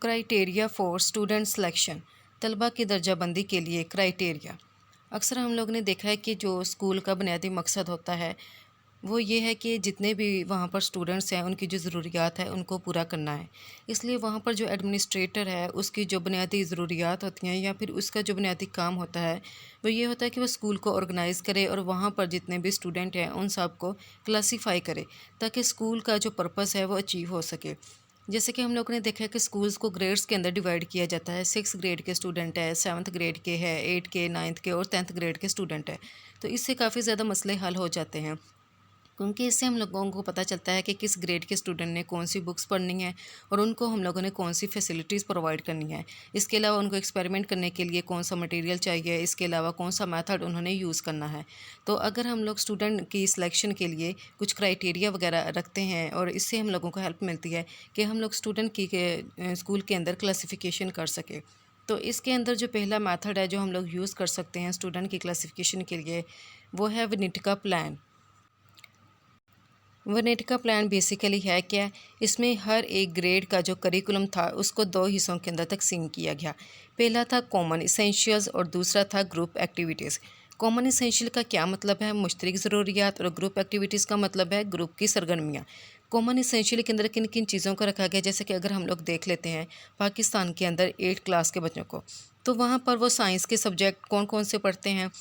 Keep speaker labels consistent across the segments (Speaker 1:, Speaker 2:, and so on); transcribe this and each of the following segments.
Speaker 1: Criteria for student selection, तलबा की दर्जाबंदी के लिए क्राइटेरिया। अक्सर हम लोग ने देखा है कि जो स्कूल का बुनियादी मकसद होता है वो ये है कि जितने भी वहाँ पर स्टूडेंट्स हैं उनकी जो ज़रूरियात है उनको पूरा करना है। इसलिए वहाँ पर जो एडमिनिस्ट्रेटर है उसकी जो बुनियादी ज़रूरियात होती हैं या फिर उसका जो बुनियादी काम होता है वो ये होता है कि वो स्कूल को ऑर्गेनाइज़ करे और वहाँ पर जितने भी स्टूडेंट हैं उन सब को क्लासीफाई करे ताकि स्कूल का जो पर्पस है वो अचीव हो सके। जैसे कि हम लोगों ने देखा है कि स्कूल्स को ग्रेड्स के अंदर डिवाइड किया जाता है। 6 ग्रेड के स्टूडेंट है, 7th ग्रेड के है, 8 के, 9th के और 10th ग्रेड के स्टूडेंट है। तो इससे काफ़ी ज़्यादा मसले हल हो जाते हैं, क्योंकि इससे हम लोगों को पता चलता है कि किस ग्रेड के स्टूडेंट ने कौन सी बुक्स पढ़नी है और उनको हम लोगों ने कौन सी फैसिलिटीज़ प्रोवाइड करनी है। इसके अलावा उनको एक्सपेरिमेंट करने के लिए कौन सा मटेरियल चाहिए, इसके अलावा कौन सा मेथड उन्होंने यूज़ करना है। तो अगर हम लोग स्टूडेंट की सिलेक्शन के लिए कुछ क्राइटेरिया वगैरह रखते हैं और इससे हम लोगों को हेल्प मिलती है कि हम लोग स्टूडेंट की स्कूल के अंदर क्लासिफिकेशन कर सकें। तो इसके अंदर जो पहला मेथड है जो हम लोग यूज़ कर सकते हैं स्टूडेंट की क्लासिफिकेशन के लिए, वो है विनिटका प्लान। वर्नेटिका प्लान बेसिकली है क्या? इसमें हर एक ग्रेड का जो करिकुलम था उसको 2 हिस्सों के अंदर तकसीम किया गया। पहला था कॉमन इसेंशियल्स और दूसरा था ग्रुप एक्टिविटीज़। कॉमन इसेंशियल का क्या मतलब है? मुश्तरक ज़रूरियात। और ग्रुप एक्टिविटीज़ का मतलब है ग्रुप की सरगर्मियाँ। कॉमन इसेंशियल के अंदर किन किन चीज़ों को रखा गया, जैसे कि अगर हम लोग देख लेते हैं पाकिस्तान के अंदर 8 क्लास के बच्चों को, तो वहाँ पर वो साइंस के सब्जेक्ट कौन कौन से पढ़ते हैं।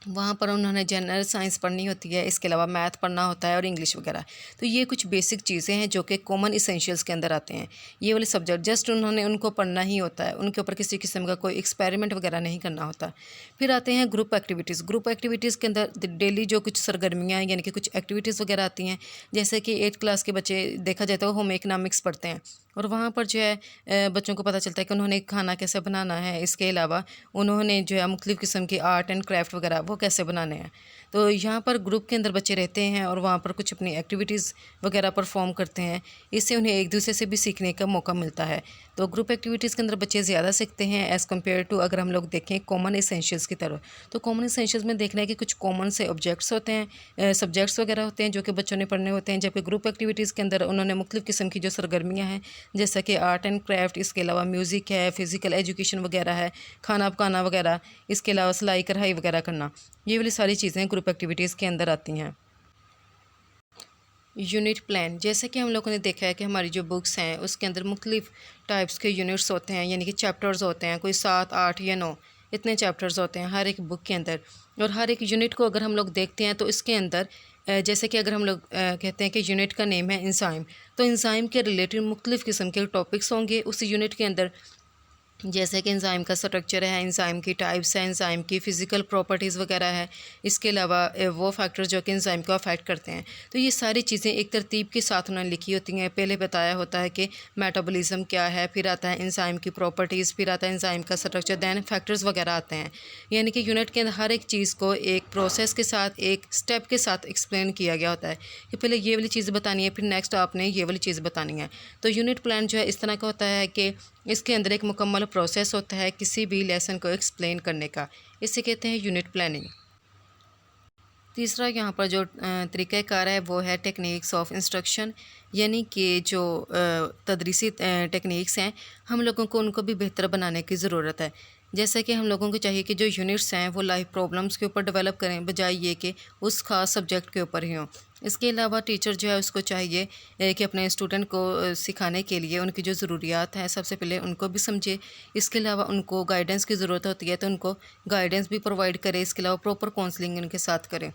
Speaker 1: वहाँ पर उन्होंने जनरल साइंस पढ़नी होती है, इसके अलावा मैथ पढ़ना होता है और इंग्लिश वगैरह। तो ये कुछ बेसिक चीज़ें हैं जो कि कॉमन इसेंशियल्स के अंदर आते हैं। ये वाले सब्जेक्ट जस्ट उन्होंने उनको पढ़ना ही होता है, उनके ऊपर किसी किस्म का कोई एक्सपेरिमेंट वगैरह नहीं करना होता। फिर आते हैं ग्रुप एक्टिविटीज़। ग्रुप एक्टिविटीज़ के अंदर डेली जो कुछ सरगर्मियाँ यानी कि कुछ एक्टिविटीज़ वगैरह आती हैं, जैसे कि 8 क्लास के बच्चे देखा जाए तो होम इकनॉमिक्स पढ़ते हैं और वहाँ पर जो है बच्चों को पता चलता है कि उन्होंने खाना कैसे बनाना है। इसके अलावा उन्होंने जो है मुख्तलिफ़ किस्म के आर्ट एंड क्राफ्ट वगैरह वो कैसे बनाने हैं। तो यहाँ पर ग्रुप के अंदर बच्चे रहते हैं और वहाँ पर कुछ अपनी एक्टिविटीज़ वगैरह परफॉर्म करते हैं। इससे उन्हें एक दूसरे से भी सीखने का मौका मिलता है। तो ग्रुप एक्टिविटीज़ के अंदर बच्चे ज़्यादा सीखते हैं एज़ कम्पेयर टू अगर हम लोग देखें कॉमन इसेंशियल्स की तरफ। तो कॉमन इसेंशियल्स में देखना है कि कुछ कॉमन से ऑब्जेक्ट्स होते हैं, सब्जेक्ट्स वगैरह होते हैं जो कि बच्चों ने पढ़ने होते हैं, जबकि ग्रुप एक्टिविटीज़ के अंदर उन्होंने मुख्तलिफ़ किस्म की जो सरगर्मियाँ हैं, जैसा कि आर्ट एंड क्राफ्ट, इसके अलावा म्यूज़िक है, फ़िज़िकल एजुकेशन वगैरह है, खाना पकाना वगैरह, इसके अलावा सिलाई कढ़ाई वगैरह करना, ये वाली सारी चीज़ें ग्रुप एक्टिविटीज़ के अंदर आती हैं। यूनिट प्लान, जैसे कि हम लोगों ने देखा है कि हमारी जो बुक्स हैं उसके अंदर मुख्तलिफ़ टाइप्स के यूनिट्स होते हैं, यानी कि चैप्टर्स होते हैं, कोई 7, 8 या 9 इतने चैप्टर्स होते हैं हर एक बुक के अंदर। और हर एक यूनिट को अगर हम लोग देखते हैं तो इसके अंदर जैसे कि अगर हम लोग कहते हैं कि यूनिट का नेम है इंजाइम, तो इंजाइम के रिलेटेड मुख्तलिफ़ किस्म के टॉपिक्स होंगे उस यूनिट के अंदर, जैसे कि एंजाइम का स्ट्रक्चर है, एंजाइम की टाइप्स हैं, एंजाइम की फ़िज़िकल प्रॉपर्टीज़ वगैरह है, इसके अलावा वो फैक्टर जो कि एंजाइम को अफेक्ट करते हैं। तो ये सारी चीज़ें एक तरतीब के साथ उन्होंने लिखी होती हैं। पहले बताया होता है कि मेटाबॉलिज्म क्या है, फिर आता है एंजाइम की प्रॉपर्टीज़, फिर आता है एंजाइम का स्ट्रक्चर, दैन फैक्टर्स वगैरह आते हैं। यानी कि यूनिट के अंदर हर एक चीज़ को एक प्रोसेस के साथ, एक स्टेप के साथ एक्सप्लेन किया गया होता है कि पहले ये वाली चीज़ बतानी है, फिर नेक्स्ट आपने ये वाली चीज़ बतानी है। तो यूनिट प्लान जो है इस तरह का होता है कि इसके अंदर एक मुकम्मल प्रोसेस होता है किसी भी लेसन को एक्सप्लेन करने का। इसे कहते हैं यूनिट प्लानिंग। तीसरा यहाँ पर जो तरीक़ाकार है वो है टेक्निक्स ऑफ इंस्ट्रक्शन, यानी कि जो तदरीसी टेक्निक्स हैं हम लोगों को उनको भी बेहतर बनाने की ज़रूरत है। जैसे कि हम लोगों को चाहिए कि जो यूनिट्स हैं वो लाइफ प्रॉब्लम्स के ऊपर डेवलप करें, बजाय ये कि उस ख़ास सब्जेक्ट के ऊपर ही हों। इसके अलावा टीचर जो है उसको चाहिए कि अपने स्टूडेंट को सिखाने के लिए उनकी जो ज़रूरियात हैं सबसे पहले उनको भी समझे। इसके अलावा उनको गाइडेंस की ज़रूरत होती है तो उनको गाइडेंस भी प्रोवाइड करें। इसके अलावा प्रॉपर काउंसलिंग उनके साथ करें।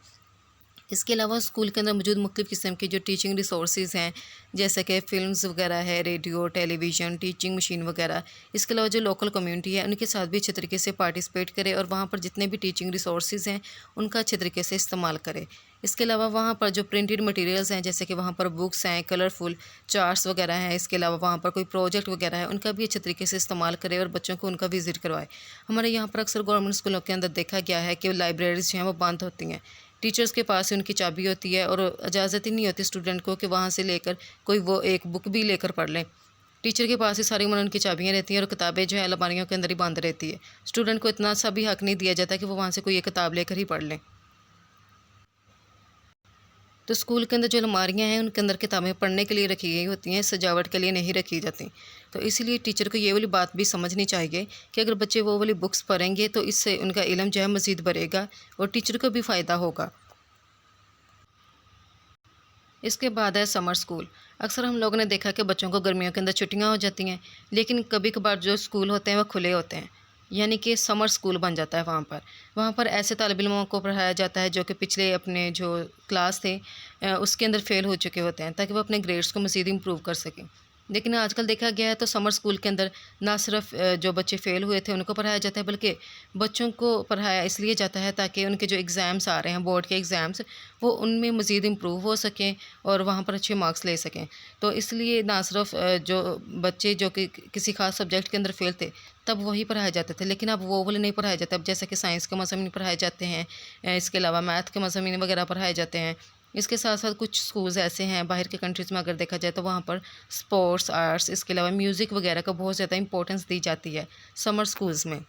Speaker 1: इसके अलावा स्कूल के अंदर मौजूद मुख्तलिफ़ किस्म की जो टीचिंग रिसोर्सेज हैं, जैसे कि फ़िल्म्स वगैरह है, रेडियो, टेलीविज़न, टीचिंग मशीन वगैरह। इसके अलावा जो लोकल कम्युनिटी है उनके साथ भी अच्छे तरीके से पार्टिसिपेट करें और वहाँ पर जितने भी टीचिंग रिसोर्सेज हैं उनका अच्छे तरीके से इस्तेमाल करें। इसके अलावा वहाँ पर जो प्रिंटेड मटेरियल्स हैं, जैसे कि वहाँ पर बुक्स हैं, कलरफुल चार्ट्स वगैरह हैं, इसके अलावा वहाँ पर कोई प्रोजेक्ट वगैरह है, उनका भी अच्छे तरीके से इस्तेमाल करें और बच्चों को उनका विज़िट करवाएं। हमारे यहाँ पर अक्सर गवर्नमेंट स्कूलों के अंदर देखा गया है कि लाइब्रेरीज़ जो हैं वो बंद होती हैं। टीचर्स के पास ही उनकी चाबी होती है और इजाज़त ही नहीं होती स्टूडेंट को कि वहाँ से लेकर कोई वो एक बुक भी लेकर पढ़ लें। टीचर के पास ही सारी उम्र उनकी चाबियाँ रहती हैं और किताबें जो है अलमारियों के अंदर ही बंद रहती है। स्टूडेंट को इतना सा भी हक नहीं दिया जाता कि वो वहाँ से कोई एक किताब लेकर ही पढ़ लें। तो स्कूल के अंदर जो अलमारियाँ हैं उनके अंदर किताबें पढ़ने के लिए रखी गई होती हैं, सजावट के लिए नहीं रखी जाती। तो इसीलिए टीचर को ये वाली बात भी समझनी चाहिए कि अगर बच्चे वो वाली बुक्स पढ़ेंगे तो इससे उनका इल्म जो है मज़ीद बढ़ेगा और टीचर को भी फ़ायदा होगा। इसके बाद है समर स्कूल। अक्सर हम लोगों ने देखा कि बच्चों को गर्मियों के अंदर छुट्टियां हो जाती हैं, लेकिन कभी कभार जो स्कूल होते हैं वो खुले होते हैं, यानी कि समर स्कूल बन जाता है। वहाँ पर ऐसे तालिब इल्मों को पढ़ाया जाता है जो कि पिछले अपने जो क्लास थे उसके अंदर फ़ेल हो चुके होते हैं, ताकि वो अपने ग्रेड्स को मज़ीद इम्प्रूव कर सकें। लेकिन आजकल देखा गया है तो समर स्कूल के अंदर ना सिर्फ जो बच्चे फ़ेल हुए थे उनको पढ़ाया जाता है, बल्कि बच्चों को पढ़ाया इसलिए जाता है ताकि उनके जो एग्ज़ाम्स आ रहे हैं, बोर्ड के एग्ज़ाम्स, वो उनमें मज़ीद इम्प्रूव हो सकें और वहाँ पर अच्छे मार्क्स ले सकें। तो इसलिए ना सिर्फ जो बच्चे जो कि किसी ख़ास सब्जेक्ट के अंदर फ़ेल थे, तब वही पढ़ाए जाते थे, लेकिन अब वो वाले नहीं पढ़ाए जाते। अब जैसे कि साइंस के मज़ामीन पढ़ाए जाते हैं, इसके अलावा मैथ के मज़ामीन वगैरह पढ़ाए जाते हैं। इसके साथ साथ कुछ स्कूल्स ऐसे हैं बाहर के कंट्रीज़ में, अगर देखा जाए तो वहाँ पर स्पोर्ट्स, आर्ट्स, इसके अलावा म्यूज़िक वगैरह का बहुत ज़्यादा इंपॉर्टेंस दी जाती है समर स्कूल्स में।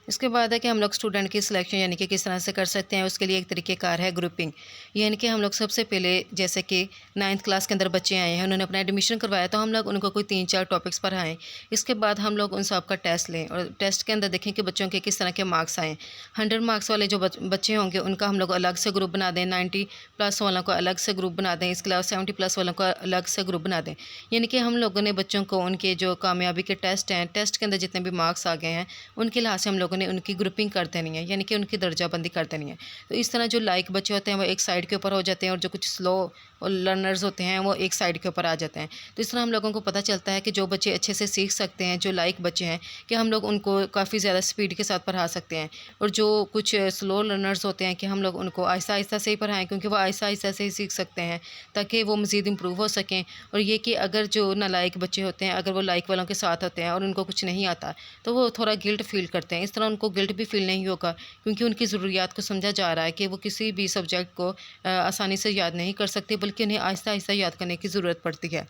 Speaker 1: इसके बाद है कि हम लोग स्टूडेंट की सिलेक्शन यानी कि किस तरह से कर सकते हैं, उसके लिए एक तरीक़ेकार है ग्रुपिंग। यानी कि हम लोग सबसे पहले, जैसे कि 9th क्लास के अंदर बच्चे आए हैं, उन्होंने अपना एडमिशन करवाया, तो हम लोग उनको कोई 3-4 टॉपिक्स पढ़ाएँ। इसके बाद हम लोग उन सब का टेस्ट लें और टेस्ट के अंदर देखें कि बच्चों के किस तरह के मार्क्स आएँ। 100 मार्क्स वाले जो बच्चे होंगे उनका हम लोग अलग से ग्रुप बना दें, 90 प्लस वालों को अलग से ग्रुप बना दें, इसके अलावा 70 प्लस वालों को अलग से ग्रुप बना दें। यानी कि हम लोगों ने बच्चों को उनके जो कामयाबी के टेस्ट हैं, टेस्ट के अंदर जितने भी मार्क्स आ गए हैं, उनके लिहाज से हम लोगों ने उनकी ग्रुपिंग कर देनी है, यानी कि उनकी दर्जाबंदी कर देनी है। तो इस तरह जो लाइक बच्चे होते हैं वो एक साइड के ऊपर हो जाते हैं और जो कुछ स्लो और लर्नर्स होते हैं वो एक साइड के ऊपर आ जाते हैं। तो इस तरह हम लोगों को पता चलता है कि जो बच्चे अच्छे से सीख सकते हैं, जो लाइक बच्चे हैं, कि हम लोग उनको काफ़ी ज़्यादा स्पीड के साथ पढ़ा सकते हैं, और जो कुछ स्लो लर्नर्स होते हैं कि हम लोग उनको आहिस्ता आहिस्ता से ही पढ़ाएँ, क्योंकि वो आहिस्ता आहिस्ता से ही सीख सकते हैं, ताकि वो मज़ीद इम्प्रूव हो सकें। और ये कि अगर जो नालायक बच्चे होते हैं, अगर वो लाइक वालों के साथ होते हैं और उनको कुछ नहीं आता, तो वो थोड़ा गिल्ट फ़ील करते हैं। इस तरह उनको गिल्ट भी फ़ील नहीं होगा, क्योंकि उनकी ज़रूरियात को समझा जा रहा है कि वो किसी भी सब्जेक्ट को आसानी से याद नहीं कर सकते, बल्कि उन्हें आहिस्ता आहिस्ता याद करने की ज़रूरत पड़ती है।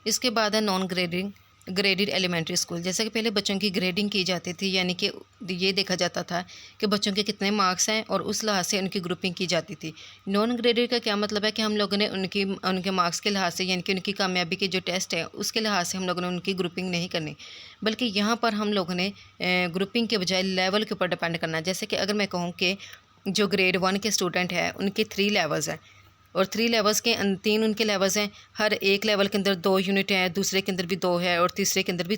Speaker 1: इसके बाद है non grading graded elementary school. जैसे कि पहले बच्चों की ग्रेडिंग की जाती थी, यानी कि ये देखा जाता था कि बच्चों के कितने मार्क्स हैं और उस लिहाज से उनकी ग्रुपिंग की जाती थी। नॉन ग्रेडेड का क्या मतलब है कि हम लोगों ने उनके मार्क्स के लिहाज से, यानी कि उनकी कामयाबी के जो टेस्ट है उसके लिहाज से हम लोगों ने उनकी ग्रुपिंग नहीं करनी, बल्कि यहाँ पर हम लोगों ने ग्रुपिंग के बजाय लेवल के ऊपर डिपेंड करना है। जैसे कि अगर मैं कहूँ कि जो ग्रेड 1 के स्टूडेंट हैं उनके 3 लेवल्स हैं, और 3 लेवल्स के 3 उनके लेवल्स हैं। हर एक लेवल के अंदर 2 यूनिट हैं, दूसरे के अंदर भी 2 है और तीसरे के अंदर भी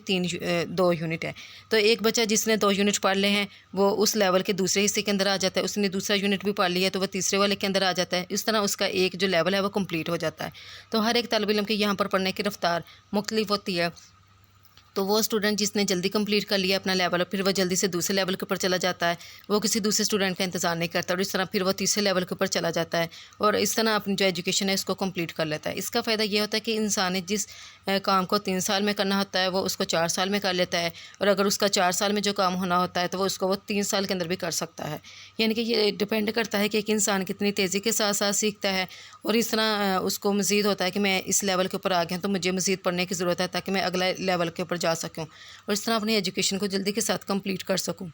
Speaker 1: 2 यूनिट है। तो एक बच्चा जिसने 2 यूनिट पढ़ लिए हैं वो उस लेवल के दूसरे हिस्से के अंदर आ जाता है, उसने दूसरा यूनिट भी पढ़ लिया है तो वह तीसरे वाले के अंदर आ जाता है। इस तरह उसका एक जो लेवल है वो कंप्लीट हो जाता है। तो हर एक तालिब इल्म के यहाँ पर पढ़ने की रफ्तार मुख्तलिफ होती है। तो वो स्टूडेंट जिसने जल्दी कंप्लीट कर लिया अपना लेवल, फिर वो जल्दी से दूसरे लेवल के ऊपर चला जाता है, वो किसी दूसरे स्टूडेंट का इंतज़ार नहीं करता, और इस तरह फिर वो तीसरे लेवल के ऊपर चला जाता है और इस तरह अपनी जो एजुकेशन है उसको कंप्लीट कर लेता है। इसका फ़ायदा ये होता है कि इंसान ने जिस काम को 3 साल में करना होता है वो उसको 4 साल में कर लेता है, और अगर उसका 4 साल में जो काम होना होता है तो वो उसको 3 साल के अंदर भी कर सकता है। यानी कि ये डिपेंड करता है कि एक इंसान कितनी तेज़ी के साथ साथ सीखता है, और इस तरह उसको मज़ीद होता है कि मैं इस लेवल के ऊपर आ गया तो मुझे मज़ीद पढ़ने की ज़रूरत है ताकि मैं अगला लेवल के ऊपर जा सकूँ और इस तरह अपनी एजुकेशन को जल्दी के साथ कंप्लीट कर सकूँ।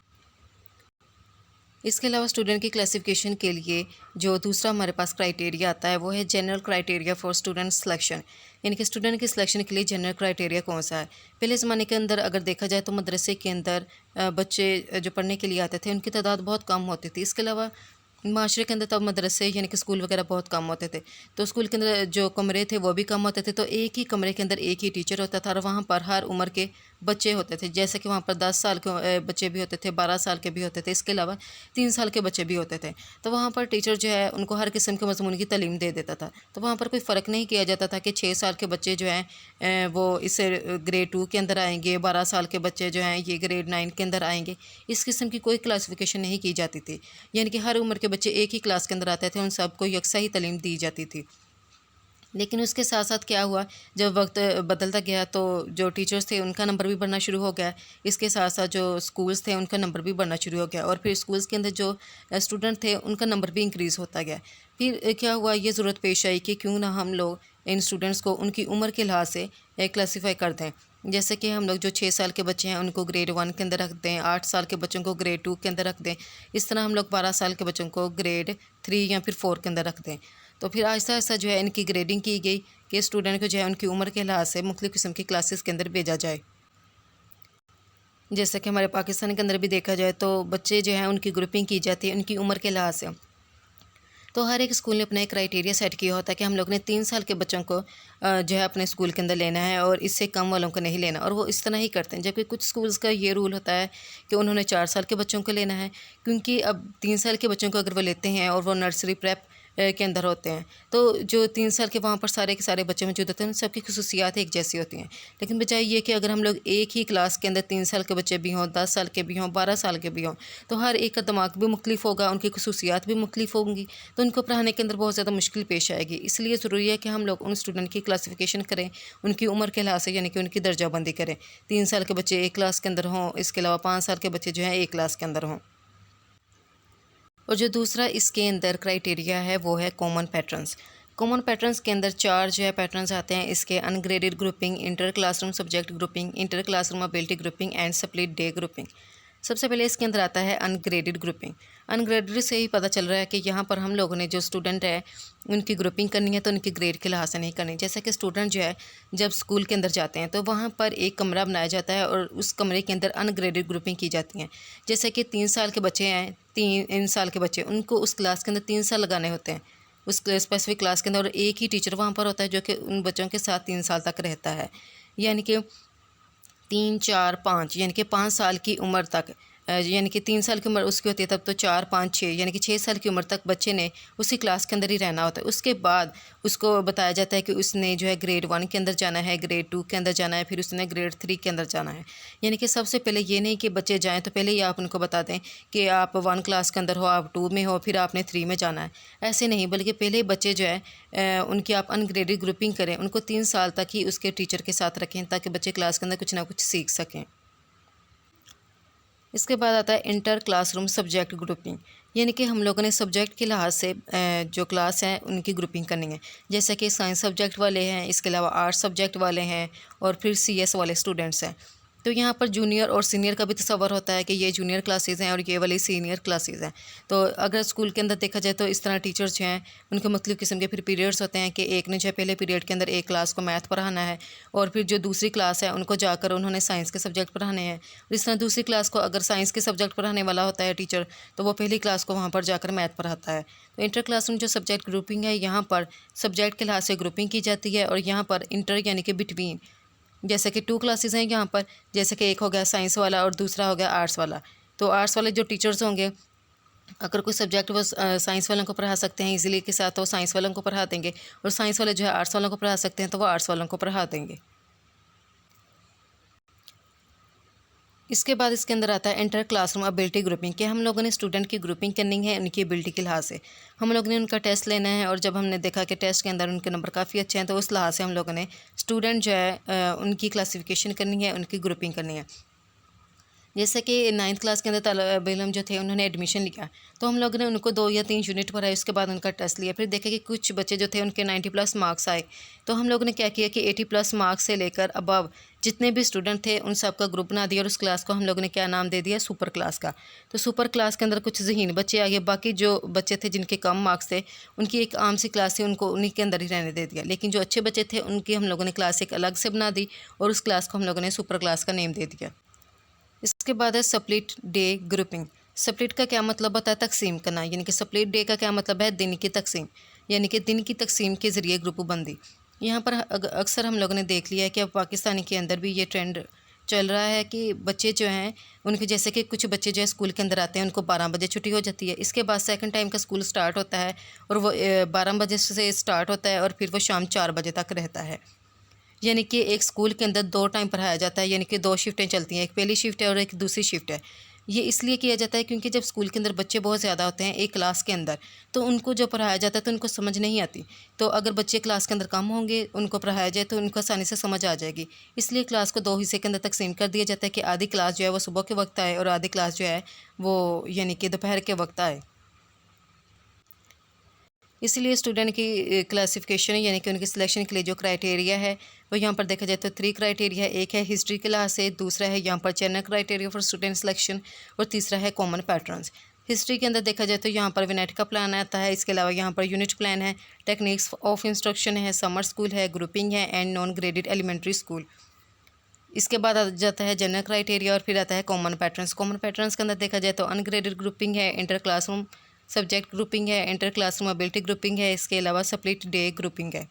Speaker 1: इसके अलावा स्टूडेंट की क्लासिफिकेशन के लिए जो दूसरा हमारे पास क्राइटेरिया आता है वो है general criteria for student selection. यानी कि स्टूडेंट की सिलेक्शन के लिए जनरल क्राइटेरिया कौन सा है। पहले ज़माने के अंदर अगर देखा जाए तो मदरसे के अंदर बच्चे जो पढ़ने के लिए आते थे उनकी तादाद बहुत कम होती थी। इसके अलावा माशरे के अंदर तब मदरसे यानी कि स्कूल वगैरह बहुत कम होते थे, तो स्कूल के अंदर जो कमरे थे वो भी कम होते थे, तो एक ही कमरे के अंदर एक ही टीचर होता था और वहाँ पर हर उम्र के बच्चे होते थे। जैसे कि वहाँ पर 10 साल के बच्चे भी होते थे, 12 साल के भी होते थे, इसके अलावा 3 साल के बच्चे भी होते थे। तो वहाँ पर टीचर जो है उनको हर किस्म के मज़मून की तालीम दे देता था। तो वहाँ पर कोई फ़र्क नहीं किया जाता था कि 6 साल के बच्चे जो हैं वो इस ग्रेड 2 के अंदर आएंगे, 12 साल के बच्चे जो हैं ये ग्रेड 9 के अंदर आएंगे। इस किस्म की कोई क्लासिफिकेशन नहीं की जाती थी, यानी कि हर उम्र के बच्चे एक ही क्लास के अंदर आते थे, उन सबको यकसा ही तालीम दी जाती थी। लेकिन उसके साथ साथ क्या हुआ, जब वक्त बदलता गया तो जो टीचर्स थे उनका नंबर भी बढ़ना शुरू हो गया। इसके साथ साथ जो स्कूल्स थे उनका नंबर भी बढ़ना शुरू हो गया, और फिर स्कूल्स के अंदर जो स्टूडेंट थे उनका नंबर भी इंक्रीज़ होता गया। फिर क्या हुआ, ये ज़रूरत पेश आई कि क्यों ना हम लोग इन स्टूडेंट्स को उनकी उम्र के लिहाज से क्लासीफाई कर दें। जैसे कि हम लोग जो 6 साल के बच्चे हैं उनको ग्रेड 1 के अंदर रख दें, 8 साल के बच्चों को ग्रेड 2 के अंदर रख दें, इस तरह हम लोग 12 साल के बच्चों को ग्रेड 3 या फिर 4 के अंदर रख दें। तो फिर आहिस्ता आहिस्ता जो है इनकी ग्रेडिंग की गई कि स्टूडेंट को जो है उनकी उम्र के लिहाज से मुख्तलिफ़ किस्म की क्लासेस के अंदर भेजा जाए। जैसे कि हमारे पाकिस्तान के अंदर भी देखा जाए तो बच्चे जो हैं उनकी ग्रुपिंग की जाती है उनकी उम्र के लिहाज से। तो हर एक स्कूल ने अपना एक क्राइटेरिया सेट किया होता है कि हम लोग ने 3 साल के बच्चों को जो है अपने स्कूल के अंदर लेना है और इससे कम वालों को नहीं लेना, और वो इस तरह ही करते हैं। जबकि कुछ स्कूल्स का ये रूल होता है कि उन्होंने 4 साल के बच्चों को लेना है, क्योंकि अब 3 साल के बच्चों को अगर वो लेते हैं और वो नर्सरी प्रेप के अंदर होते हैं, तो जो 3 साल के वहाँ पर सारे के सारे बच्चे मौजूद होते हैं, उन सबकी खसूसियात एक जैसी होती हैं। लेकिन बजाय ये कि अगर हम लोग एक ही क्लास के अंदर 3 साल के बच्चे भी हों, 10 साल के भी हों, 12 साल के भी हों, तो हर एक का दिमाग भी मुख्तलिफ होगा, उनकी खसूसियात भी मुख्तलिफ होंगी, तो उनको पढ़ाने के अंदर बहुत ज़्यादा मुश्किल पेश आएगी। इसलिए ज़रूरी है कि हम लोग उन स्टूडेंट की क्लासिफिकेशन करें उनकी उम्र के लिहाज से, यानी कि उनकी दर्जाबंदी करें। 3 साल के बच्चे एक क्लास के अंदर हों, इसके अलावा 5 साल के बच्चे जो हैं एक क्लास के अंदर हों। और जो दूसरा इसके अंदर क्राइटेरिया है वो है कॉमन पैटर्न्स। कॉमन पैटर्न्स के अंदर 4 जो है पैटर्न्स आते हैं इसके: ungraded grouping, inter classroom subject grouping, inter classroom ability grouping and split day grouping. सबसे पहले इसके अंदर आता है अनग्रेडेड ग्रुपिंग। अनग्रेडेड से ही पता चल रहा है कि यहाँ पर हम लोगों ने जो स्टूडेंट है उनकी ग्रुपिंग करनी है तो उनकी ग्रेड के लिहाज से नहीं करनी। जैसे कि स्टूडेंट जो है जब स्कूल के अंदर जाते हैं तो वहाँ पर एक कमरा बनाया जाता है और उस कमरे के अंदर अनग्रेडेड ग्रुपिंग की जाती हैं। जैसे कि 3 साल के बच्चे हैं, 3 साल के बच्चे, उनको उस क्लास के अंदर 3 साल लगाने होते हैं उस स्पेसिफिक क्लास के अंदर, और एक ही टीचर वहाँ पर होता है जो कि उन बच्चों के साथ 3 साल तक रहता है। यानी कि 3, 4, 5 यानी कि 5 साल की उम्र तक, यानी कि 3 साल की उम्र उसकी होती है तब तो 4, 5, 6 यानी कि 6 साल की उम्र तक बच्चे ने उसी क्लास के अंदर ही रहना होता है। उसके बाद उसको बताया जाता है कि उसने जो है ग्रेड 1 के अंदर जाना है, ग्रेड 2 के अंदर जाना है, फिर उसने ग्रेड 3 के अंदर जाना है। यानी कि सबसे पहले ये नहीं कि बच्चे जाएँ तो पहले ही आप उनको बता दें कि आप 1 क्लास के अंदर हो, आप 2 में हो, फिर आपने 3 में जाना है। ऐसे नहीं, बल्कि पहले बच्चे जो है उनकी आप अनग्रेडेड ग्रुपिंग करें, उनको 3 साल तक ही उसके टीचर के साथ रखें ताकि बच्चे क्लास के अंदर कुछ ना कुछ सीख सकें। इसके बाद आता है इंटर क्लासरूम सब्जेक्ट ग्रुपिंग, यानी कि हम लोगों ने सब्जेक्ट के लिहाज से जो क्लास है उनकी ग्रुपिंग करनी है। जैसे कि साइंस सब्जेक्ट वाले हैं, इसके अलावा आर्ट्स सब्जेक्ट वाले हैं और फिर सीएस वाले स्टूडेंट्स हैं। तो यहाँ पर जूनियर और सीनियर का भी तस्वर होता है कि ये जूनियर क्लासेस हैं और ये वाली सीनियर क्लासेस हैं। तो अगर स्कूल के अंदर देखा जाए तो इस तरह टीचर्स जो हैं उनके मुख्तलिफ़ किस्म के फिर पीरियड्स होते हैं कि एक ने जो है पहले पीरियड के अंदर एक क्लास को मैथ पढ़ाना है और फिर जो दूसरी क्लास है उनको जाकर उन्होंने साइंस के सब्जेक्ट पढ़ाने हैं। और इस तरह दूसरी क्लास को अगर साइंस के सब्जेक्ट पढ़ाने वाला होता है टीचर, तो वो पहली क्लास को वहाँ पर जाकर मैथ पढ़ाता है। तो इंटर क्लासरूम जो सब्जेक्ट ग्रुपिंग है, यहाँ पर सब्जेक्ट के लिहाज से ग्रुपिंग की जाती है और यहाँ पर इंटर यानी कि बिटवीन, जैसे कि 2 क्लासेस हैं यहाँ पर, जैसे कि एक हो गया साइंस वाला और दूसरा हो गया आर्ट्स वाला। तो आर्ट्स वाले जो टीचर्स होंगे, अगर कोई सब्जेक्ट वो साइंस वालों को पढ़ा सकते हैं इजीली के साथ, तो साइंस वालों को पढ़ा देंगे, और साइंस वाले जो है आर्ट्स वालों को पढ़ा सकते हैं तो वो आर्ट्स वालों को पढ़ा देंगे। इसके बाद इसके अंदर आता है इंटर क्लासरूम एबिलिटी ग्रुपिंग, कि हम लोगों ने स्टूडेंट की ग्रुपिंग करनी है उनकी एबिलिटी के लिहाज से। हम लोगों ने उनका टेस्ट लेना है और जब हमने देखा कि टेस्ट के अंदर उनके नंबर काफ़ी अच्छे हैं तो उस लिहाज से हम लोगों ने स्टूडेंट जो है उनकी क्लासिफिकेशन करनी है, उनकी ग्रुपिंग करनी है। जैसे कि 9th क्लास के अंदर तलब इलम जो थे उन्होंने एडमिशन लिया, तो हम लोगों ने उनको 2 या 3 यूनिट पढ़ाए, उसके बाद उनका टेस्ट लिया, फिर देखा कि कुछ बच्चे जो थे उनके 90+ मार्क्स आए। तो हम लोगों ने क्या किया कि 80+ मार्क्स से लेकर अबव जितने भी स्टूडेंट थे उन सब का ग्रुप बना दिया और उस क्लास को हम लोगों ने क्या नाम दे दिया, सुपर क्लास का। तो सुपर क्लास के अंदर कुछ ज़हीन बच्चे आ गए, बाकी जो बच्चे थे जिनके कम मार्क्स थे उनकी एक आम सी क्लास थी, उनको उन्हीं के अंदर ही रहने दे दिया। लेकिन जो अच्छे बच्चे थे उनकी हम लोगों ने क्लास एक अलग से बना दी और उस क्लास को हम लोगों ने सुपर क्लास का नेम दे दिया। इसके बाद है स्प्लिट डे ग्रुपिंग। स्प्लिट का क्या मतलब होता है? तकसीम करना, यानी कि स्प्लिट डे का क्या मतलब है? दिन की तकसीम, यानी कि दिन की तकसीम के ज़रिए ग्रुप बंदी। यहाँ पर अक्सर हम लोगों ने देख लिया है कि अब पाकिस्तानी के अंदर भी ये ट्रेंड चल रहा है कि बच्चे जो हैं उनके, जैसे कि कुछ बच्चे जो है स्कूल के अंदर आते हैं उनको 12 बजे छुट्टी हो जाती है, इसके बाद सेकंड टाइम का स्कूल स्टार्ट होता है और वो 12 बजे से स्टार्ट होता है और फिर वो शाम 4 बजे तक रहता है। यानी कि एक स्कूल के अंदर 2 टाइम पढ़ाया जाता है, यानी कि 2 शिफ्टें चलती हैं, एक पहली शिफ्ट है और एक दूसरी शिफ्ट है। ये इसलिए किया जाता है क्योंकि जब स्कूल के अंदर बच्चे बहुत ज़्यादा होते हैं एक क्लास के अंदर, तो उनको जो पढ़ाया जाता है तो उनको समझ नहीं आती। तो अगर बच्चे क्लास के अंदर कम होंगे, उनको पढ़ाया जाए तो उनको आसानी से समझ आ जाएगी। इसलिए क्लास को 2 हिस्से के अंदर तकसीम कर दिया जाता है कि आधी क्लास जो है वो सुबह के वक्त आए और आधी क्लास जो है वो यानी कि दोपहर के वक्त आए। इसीलिए स्टूडेंट की क्लासिफिकेशन यानी कि उनकी सिलेक्शन के लिए जो क्राइटेरिया है वो यहाँ पर देखा जाए तो 3 क्राइटेरिया है। एक है हिस्ट्री क्लास से, दूसरा है यहाँ पर general criteria for student selection और तीसरा है कॉमन पैटर्न्स। हिस्ट्री के अंदर देखा जाए तो यहाँ पर विनेट का प्लान आता है, इसके अलावा यहाँ पर यूनिट प्लान है, टेक्निक्स ऑफ इंस्ट्रक्शन है, समर स्कूल है, ग्रुपिंग है and non graded elementary school. इसके बाद आ जाता है जनरल क्राइटेरिया और फिर आता है कॉमन पैटर्न्स। कॉमन पैटर्न्स के अंदर देखा जाए तो अनग्रेडेड ग्रुपिंग है, इंटर क्लासरूम सब्जेक्ट ग्रुपिंग है, इंटर क्लासरूम एबिलिटी ग्रुपिंग है, इसके अलावा स्प्लिट डे ग्रुपिंग है।